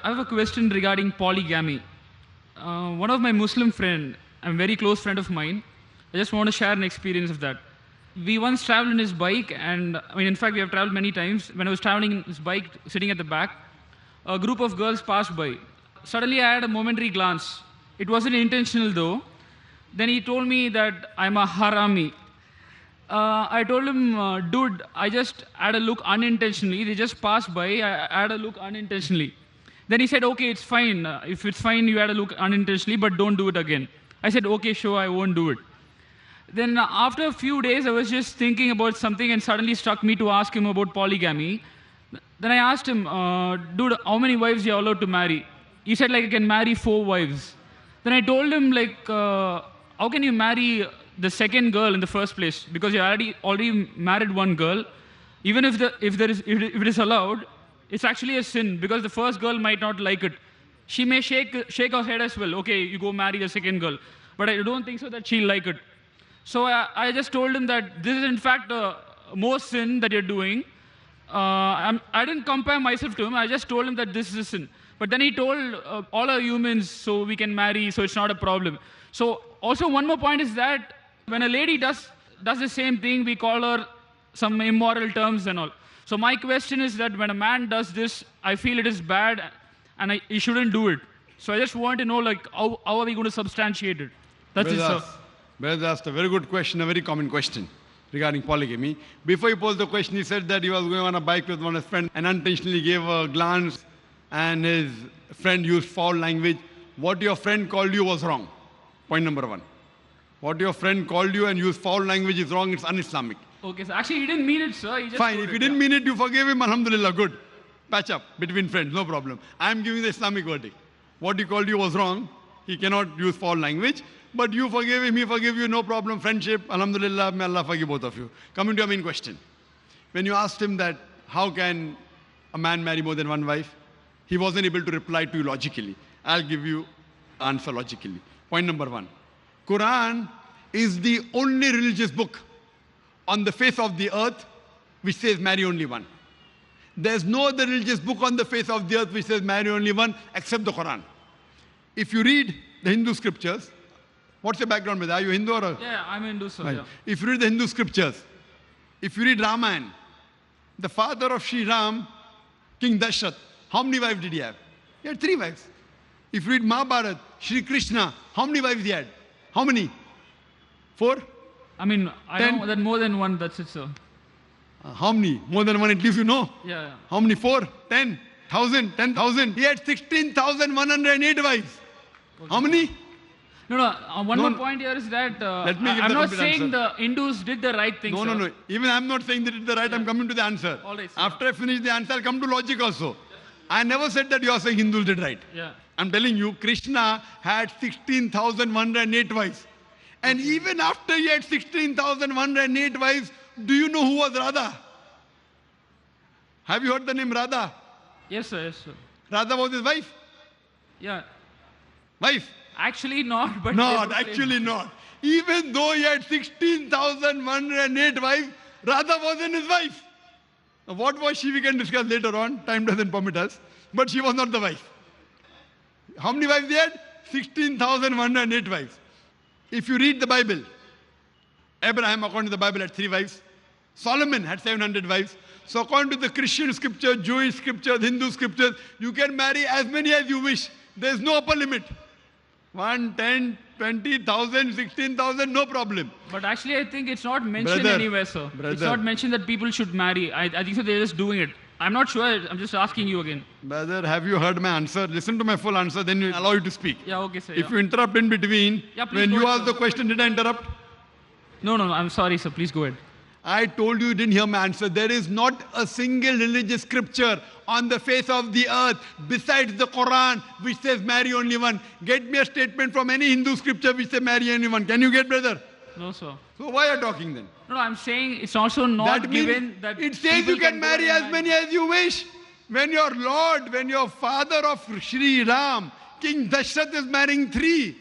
I have a question regarding polygamy. One of my Muslim friend, a very close friend of mine, I just want to share an experience of that. We once traveled in his bike, and I mean, in fact, we have traveled many times. When I was traveling in his bike, sitting at the back, a group of girls passed by. Suddenly, I had a momentary glance. It wasn't intentional though. Then he told me that I'm a harami. I told him, dude, I just had a look unintentionally. They just passed by. I had a look unintentionally. Then he said, okay, it's fine. If it's fine, you had a look unintentionally, but don't do it again. I said, okay, sure, I won't do it. Then after a few days, I was just thinking about something and suddenly struck me to ask him about polygamy. Then I asked him, dude, how many wives you are allowed to marry? He said, like, I can marry 4 wives. Then I told him, like, how can you marry the second girl in the first place? Because you already married one girl. Even if it is allowed, it's actually a sin because the first girl might not like it. She may shake her head as well. Okay, you go marry the second girl. But I don't think so that she'll like it. So I just told him that this is in fact more sin that you're doing. I didn't compare myself to him. I just told him that this is a sin. But then he told all are humans, so we can marry, so it's not a problem. So also one more point is that when a lady does the same thing, we call her some immoral terms and all. So my question is that when a man does this, I feel it is bad and he shouldn't do it. So I just want to know, like, how are we going to substantiate it? That's it, sir. Brother asked a very good question, a very common question regarding polygamy. Before he posed the question, he said that he was going on a bike with one of his friends and unintentionally gave a glance and his friend used foul language. What your friend called you was wrong. Point number 1. What your friend called you and used foul language is wrong, it's un-Islamic. Okay, so actually he didn't mean it, sir. He just fine, if he didn't mean it, you forgave him, alhamdulillah, good. Patch up between friends, no problem. I am giving the Islamic verdict. What he called you was wrong. He cannot use foul language. But you forgave him, he forgave you, no problem. Friendship, alhamdulillah, may Allah forgive both of you. Coming to your main question. When you asked him that, how can a man marry more than one wife? He wasn't able to reply to you logically. I'll give you answer logically. Point number 1. Quran is the only religious book on the face of the earth which says marry only one. There's no other religious book on the face of the earth which says marry only one except the Quran. If you read the Hindu scriptures, what's your background with? Are you Hindu or? Yeah, I'm Hindu, sir. Right. Yeah. If you read the Hindu scriptures, if you read Ramayana, the father of Sri Ram, King Dashrath, how many wives did he have? He had 3 wives. If you read Mahabharata, Sri Krishna, how many wives he had? How many? 4? I mean, I 10? know that more than one, that's it, sir. How many? More than one, at least you know. Yeah. How many? 4? 10? 1,000? 10,000? He had 16,108 wives. Okay. How many? No. One more point here is that I'm not saying the Hindus did the right thing, sir. No. Even I'm not saying they did the right. I'm coming to the answer. All right, sir. After I finish the answer, I'll come to logic also. I never said that you are saying Hindus did right. Yeah. I'm telling you, Krishna had 16,108 wives. And even after he had 16,108 wives, do you know who was Radha? Have you heard the name Radha? Yes, sir. Radha was his wife? Yeah. Wife? Actually not, but... Not, actually not. Even though he had 16,108 wives, Radha wasn't his wife. Now, what was she, we can discuss later on. Time doesn't permit us. But she was not the wife. How many wives he had? 16,108 wives. If you read the Bible, Abraham, according to the Bible, had 3 wives. Solomon had 700 wives. So according to the Christian scripture, Jewish scriptures, Hindu scriptures, you can marry as many as you wish. There is no upper limit. 1, 10, 20,000, 16,000, no problem. But actually, I think it's not mentioned anywhere, sir. It's not mentioned that people should marry. I think so they're just doing it. I'm not sure. I'm just asking you again. Brother, have you heard my answer? Listen to my full answer, then you allow you to speak. Yeah, okay, sir. If you interrupt in between, when you ask the question, did I interrupt? No, I'm sorry, sir. Please go ahead. I told you didn't hear my answer. There is not a single religious scripture on the face of the earth besides the Quran which says marry only one. Get me a statement from any Hindu scripture which says marry only one. Can you get, brother? No, sir. So why are you talking then? No, I'm saying it's also not given that... It says you can marry as many as you wish. When your Lord, when your father of Sri Ram, King Dashrath is marrying 3.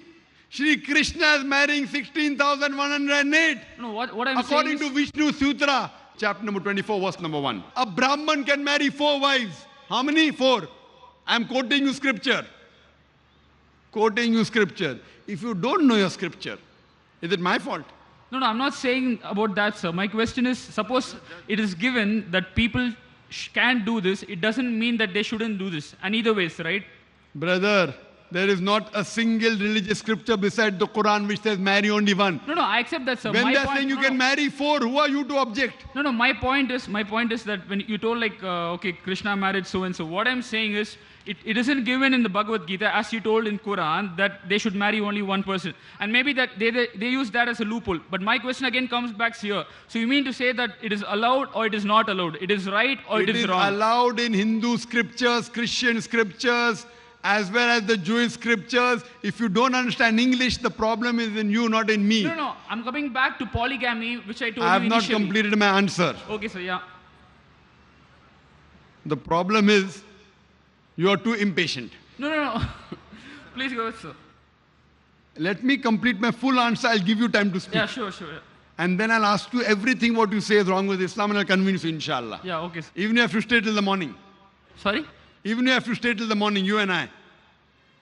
Sri Krishna is marrying 16,108. No, what I'm According saying to Vishnu Sutra, chapter number 24, verse number 1. A Brahman can marry 4 wives. How many? 4. I'm quoting you scripture. Quoting you scripture. If you don't know your scripture, is it my fault? No, no, I'm not saying about that, sir. My question is, suppose it is given that people can do this, it doesn't mean that they shouldn't do this. And either ways, right? Brother, there is not a single religious scripture beside the Quran which says marry only one. No, no, I accept that, sir. When My they're point- saying you no, can no. marry four, who are you to object? No, no, my point is that when you told like, okay, Krishna married so and so, what I'm saying is, it isn't given in the Bhagavad Gita as you told in Quran that they should marry only one person. And maybe that they use that as a loophole. But my question again comes back here. So you mean to say that it is allowed or it is not allowed? It is right or it is wrong? Allowed in Hindu scriptures, Christian scriptures, as well as the Jewish scriptures. If you don't understand English, the problem is in you, not in me. No, no, I'm coming back to polygamy, which I told I have you not initially. completed my answer. Okay, sir, yeah. The problem is you are too impatient. No, no, no. Please go ahead, sir. Let me complete my full answer. I'll give you time to speak. Yeah, sure, sure. Yeah, And then I'll ask you everything what you say is wrong with Islam and I'll convince you, inshallah. yeah, okay, sir. Even if you have to stay till the morning. Sorry? Even if you have to stay till the morning, you and I.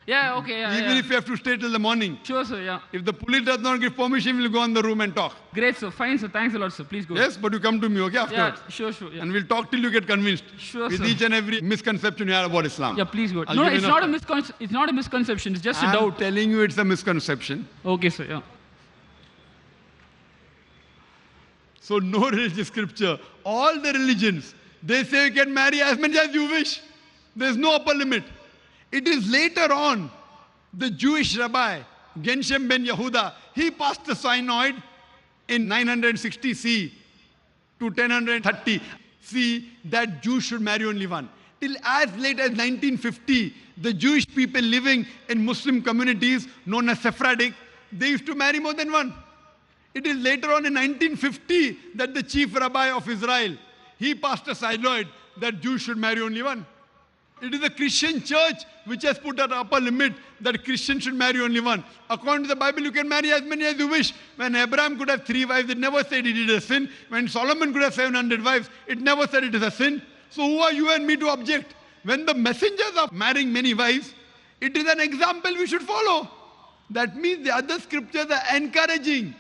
Yeah, okay, yeah, Even yeah. if you have to stay till the morning. Sure, sir, yeah. If the police does not give permission, we'll go in the room and talk. Great, sir. Fine, sir. Thanks a lot, sir. Please go. Yes, but you come to me, okay, Yeah, afterwards. sure, sure. Yeah, And we'll talk till you get convinced. Sure, with sir. each and every misconception you have about Islam. yeah, please go. I'll No, give you it's enough not a time. it's not a misconception. It's just a I'm doubt. telling you it's a misconception. Okay, sir. Yeah. So no religious scripture. All the religions, they say you can marry as many as you wish. There's no upper limit. It is later on, the Jewish rabbi, Genshem ben Yehuda, he passed the synod in 960 C to 1030 C that Jews should marry only one. Till as late as 1950, the Jewish people living in Muslim communities known as Sephardic, they used to marry more than one. It is later on in 1950 that the chief rabbi of Israel, he passed a synod that Jews should marry only one. It is the Christian church which has put an upper limit that Christians should marry only one. According to the Bible, you can marry as many as you wish. When Abraham could have 3 wives, it never said he did a sin. When Solomon could have 700 wives, it never said it is a sin. So who are you and me to object? When the messengers are marrying many wives, it is an example we should follow. That means the other scriptures are encouraging.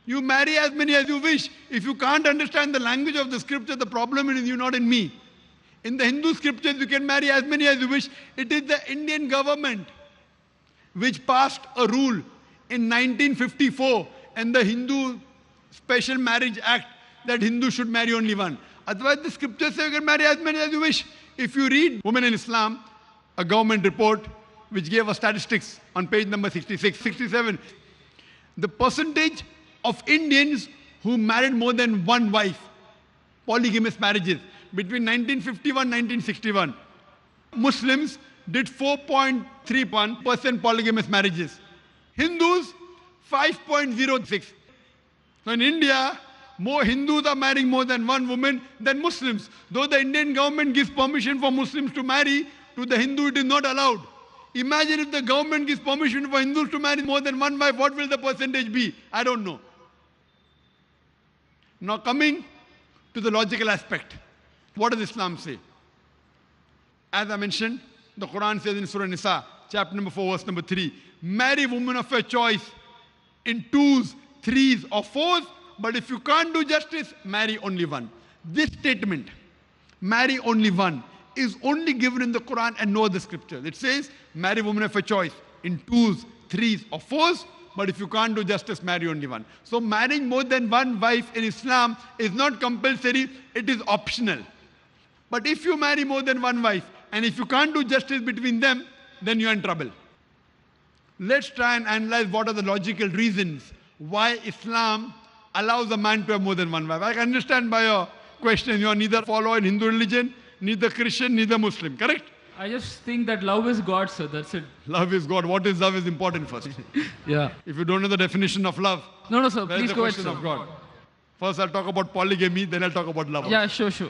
You marry as many as you wish. If you can't understand the language of the scripture, the problem is in you, not in me. In the Hindu scriptures, you can marry as many as you wish. It is the Indian government which passed a rule in 1954 and the Hindu Special Marriage Act that Hindus should marry only one. Otherwise, the scriptures say you can marry as many as you wish. If you read Women in Islam, a government report which gave us statistics on page number 66, 67, the percentage of Indians who married more than one wife, polygamous marriages, between 1951 and 1961, Muslims did 4.31% polygamous marriages. Hindus, 5.06. So in India, more Hindus are marrying more than one woman than Muslims. Though the Indian government gives permission for Muslims to marry, to the Hindu it is not allowed. Imagine if the government gives permission for Hindus to marry more than one wife, what will the percentage be? I don't know. Now coming to the logical aspect. What does Islam say? As I mentioned, the Quran says in Surah Nisa, chapter number 4, verse number 3, marry women of your choice in 2s, 3s or 4s, but if you can't do justice, marry only one. This statement, marry only one, is only given in the Quran and no other scripture. It says, marry women of your choice in 2s, 3s or 4s, but if you can't do justice, marry only one. So marrying more than one wife in Islam is not compulsory, it is optional. But if you marry more than one wife, and if you can't do justice between them, then you're in trouble. Let's try and analyze what are the logical reasons why Islam allows a man to have more than one wife. I can understand by your question, you are neither follower in Hindu religion, neither Christian, neither Muslim, correct? I just think that love is God, sir. That's it. Love is God. What is love is important first. Yeah. If you don't know the definition of love, No, no, sir. where is Please the go ahead, question sir. of God? First I'll talk about polygamy, then I'll talk about love. Yeah, sure, sure.